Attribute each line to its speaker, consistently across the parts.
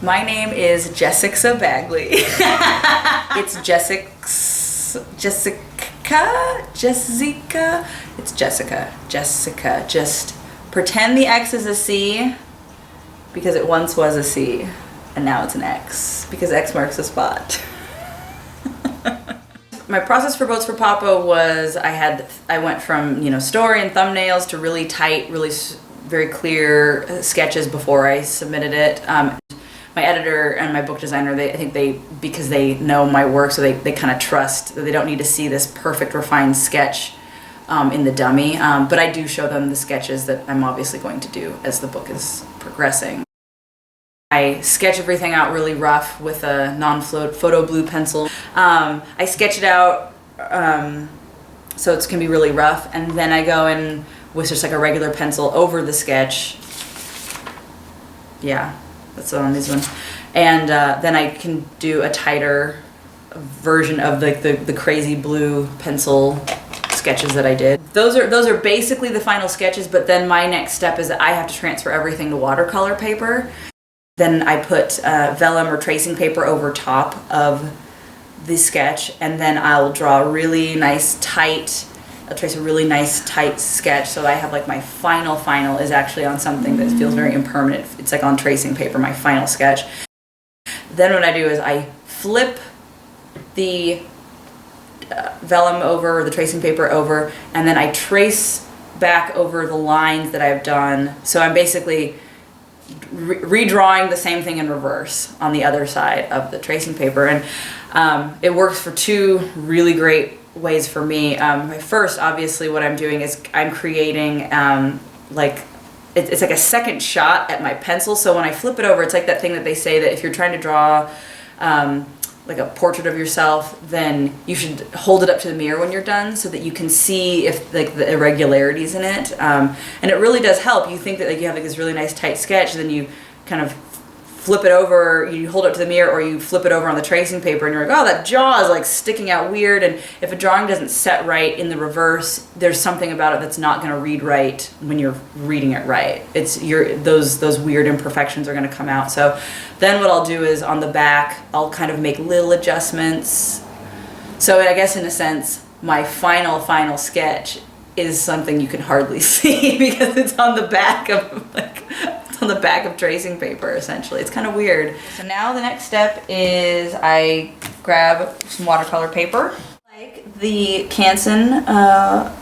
Speaker 1: My name is Jessixa Bagley. It's Jessica. It's Jessica. Just pretend the X is a C because it once was a C and now it's an X because X marks the spot. My process for Boats for Papa was I went from story and thumbnails to really tight, really very clear sketches before I submitted it. My editor and my book designer, because they know my work, so they kind of trust that they don't need to see this perfect refined sketch in the dummy. But I do show them the sketches that I'm obviously going to do as the book is progressing. I sketch everything out really rough with a photo blue pencil. I sketch it out so it's going to be really rough, and then I go in with just like a regular pencil over the sketch. Yeah. That's on this one, and then I can do a tighter version of the crazy blue pencil sketches that I did. Those are basically the final sketches. But then my next step is that I have to transfer everything to watercolor paper. Then I put vellum or tracing paper over top of the sketch, and then I'll draw a really nice tight. I'll trace a really nice tight sketch, so I have like my final is actually on something that feels very impermanent. It's like on tracing paper, my final sketch. Then what I do is I flip the vellum over, or the tracing paper over, and then I trace back over the lines that I've done. So I'm basically redrawing the same thing in reverse on the other side of the tracing paper, and it works for two really great ways for me. First, obviously, what I'm doing is I'm creating it's like a second shot at my pencil. So when I flip it over, it's like that thing that they say that if you're trying to draw like a portrait of yourself, then you should hold it up to the mirror when you're done so that you can see if like the irregularities in it. And it really does help. You think that like you have like this really nice tight sketch, and then you kind of flip it over, you hold it up to the mirror, or you flip it over on the tracing paper, and you're like, oh, that jaw is like sticking out weird. And if a drawing doesn't set right in the reverse, there's something about it that's not going to read right when you're reading it right. Those weird imperfections are going to come out. So then what I'll do is on the back, I'll kind of make little adjustments. So I guess in a sense, my final sketch is something you can hardly see because it's on the back of tracing paper, essentially. It's kind of weird. So now the next step is I grab some watercolor paper. Like the Canson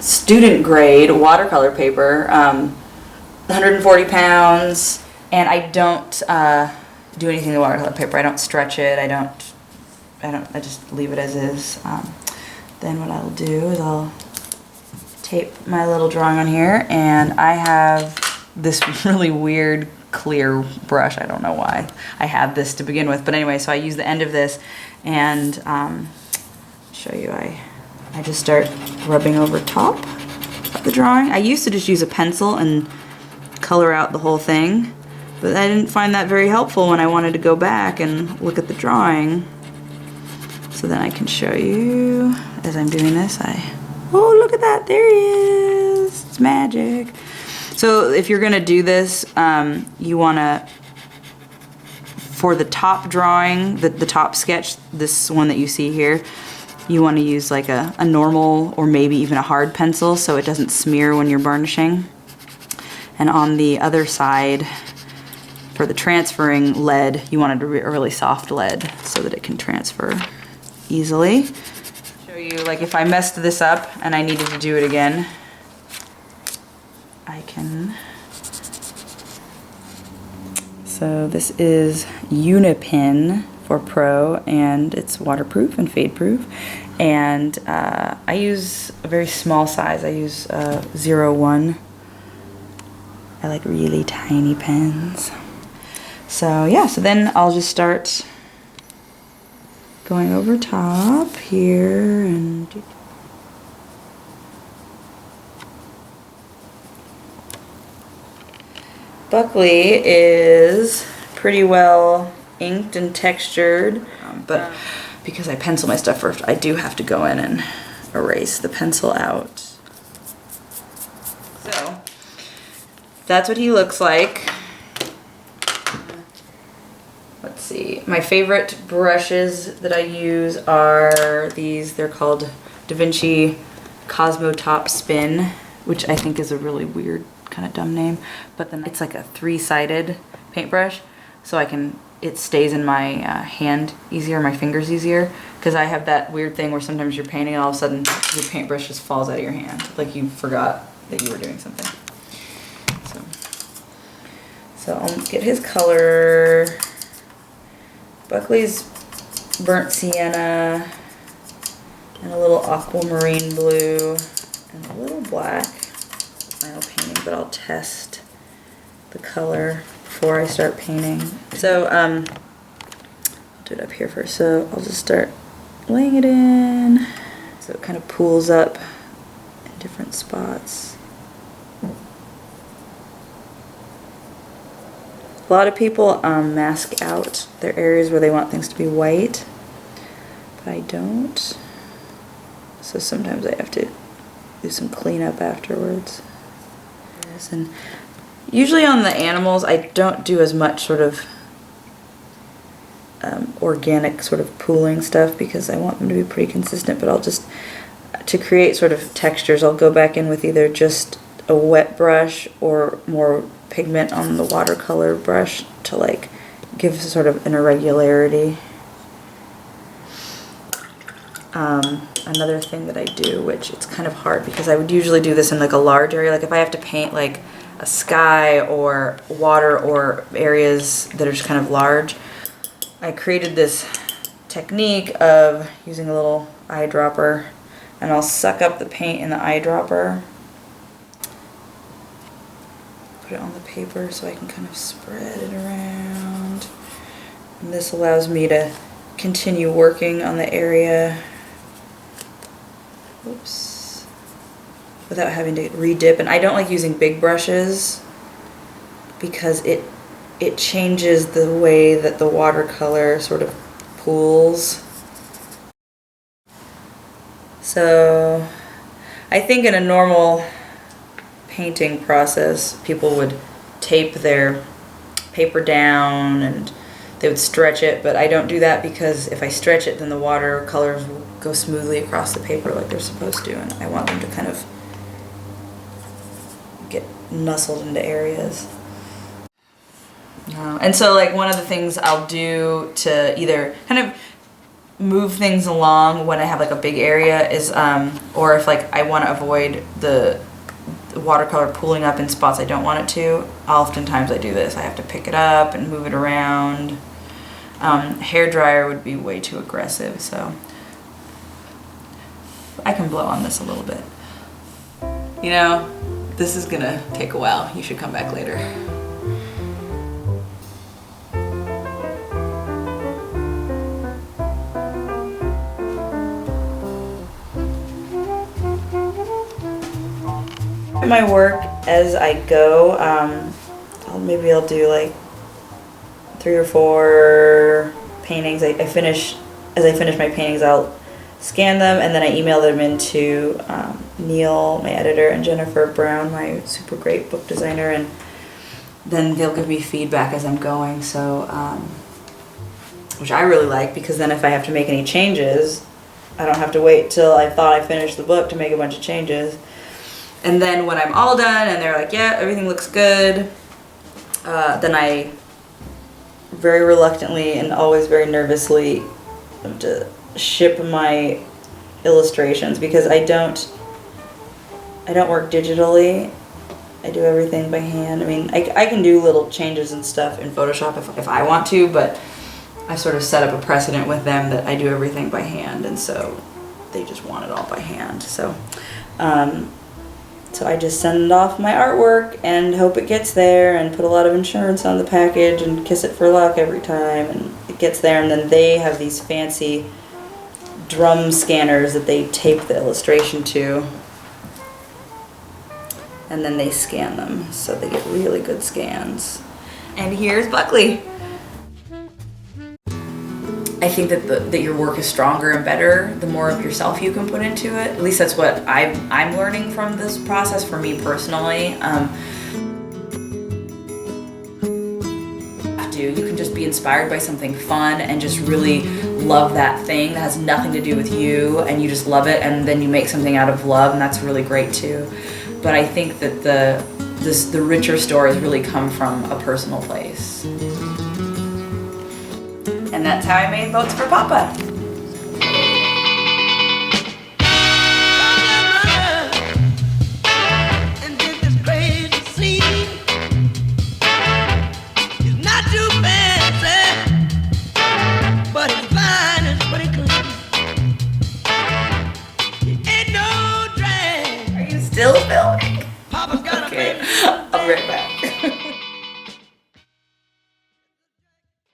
Speaker 1: student grade watercolor paper, 140 pounds, and I don't do anything to the watercolor paper. I don't stretch it. I just leave it as is. Then what I'll do is I'll tape my little drawing on here, and I have this really weird clear brush. I don't know why I have this to begin with, but anyway, so I use the end of this and show you, I just start rubbing over top of the drawing. I used to just use a pencil and color out the whole thing, but I didn't find that very helpful when I wanted to go back and look at the drawing. So then I can show you as I'm doing this. Oh, look at that, there he is, it's magic. So if you're gonna do this, you wanna, for the top drawing, the top sketch, this one that you see here, you wanna use like a normal or maybe even a hard pencil so it doesn't smear when you're burnishing. And on the other side, for the transferring lead, you want a really soft lead so that it can transfer easily. Show you, like if I messed this up and I needed to do it again, I can. So this is Unipin for Pro, and it's waterproof and fade proof. And I use a very small size. I use 01. I like really tiny pens. So yeah, so then I'll just start going over top here and Buckley is pretty well inked and textured, but because I pencil my stuff first, I do have to go in and erase the pencil out. So that's what he looks like. let's see. My favorite brushes that I use are these. They're called Da Vinci Cosmo Top Spin, which I think is a really weird, kind of dumb name. But then it's like a 3-sided paintbrush, so it stays in my hand easier, my fingers easier. Because I have that weird thing where sometimes you're painting and all of a sudden your paintbrush just falls out of your hand. Like you forgot that you were doing something. So I'll get his color. Buckley's burnt sienna and a little aquamarine blue and a little black. Final painting, but I'll test the color before I start painting. So I'll do it up here first. So I'll just start laying it in so it kind of pools up in different spots. A lot of people mask out their areas where they want things to be white, but I don't. So sometimes I have to do some cleanup afterwards. And usually on the animals, I don't do as much sort of organic sort of pooling stuff because I want them to be pretty consistent, but I'll just, to create sort of textures, I'll go back in with either just a wet brush or more pigment on the watercolor brush to like give sort of an irregularity. Another thing that I do, which it's kind of hard because I would usually do this in like a large area, like if I have to paint like a sky or water or areas that are just kind of large, I created this technique of using a little eyedropper, and I'll suck up the paint in the eyedropper, put it on the paper so I can kind of spread it around, and this allows me to continue working on the area, oops, without having to re-dip. And I don't like using big brushes because it changes the way that the watercolor sort of pools. So I think in a normal painting process, people would tape their paper down and they would stretch it, but I don't do that because if I stretch it, then the watercolors will go smoothly across the paper like they're supposed to, and I want them to kind of get nestled into areas. And so like one of the things I'll do to either kind of move things along when I have like a big area is, or if like I want to avoid the watercolor pooling up in spots I don't want it to, oftentimes I do this. I have to pick it up and move it around. Hair dryer would be way too aggressive, so I can blow on this a little bit. You know, this is gonna take a while. You should come back later. My work as I go, maybe I'll do like 3 or 4 paintings. As I finish my paintings, I'll scan them and then I email them into Neil, my editor, and Jennifer Brown, my super great book designer, and then they'll give me feedback as I'm going. So, which I really like, because then if I have to make any changes, I don't have to wait till I thought I finished the book to make a bunch of changes. And then when I'm all done and they're like, yeah, everything looks good, then I very reluctantly and always very nervously have to ship my illustrations, because I don't work digitally. I do everything by hand. I mean, I can do little changes and stuff in Photoshop if I want to, but I sort of set up a precedent with them that I do everything by hand, and so they just want it all by hand. So I just send off my artwork and hope it gets there, and put a lot of insurance on the package and kiss it for luck every time, and it gets there. And then they have these fancy drum scanners that they tape the illustration to, and then they scan them, so they get really good scans. And here's Buckley. I think that your work is stronger and better the more of yourself you can put into it. At least that's what I'm learning from this process, for me personally. to. You can just be inspired by something fun and just really love that thing that has nothing to do with you, and you just love it, and then you make something out of love, and that's really great too. But I think that the richer stories really come from a personal place. And that's how I made Boats for Papa.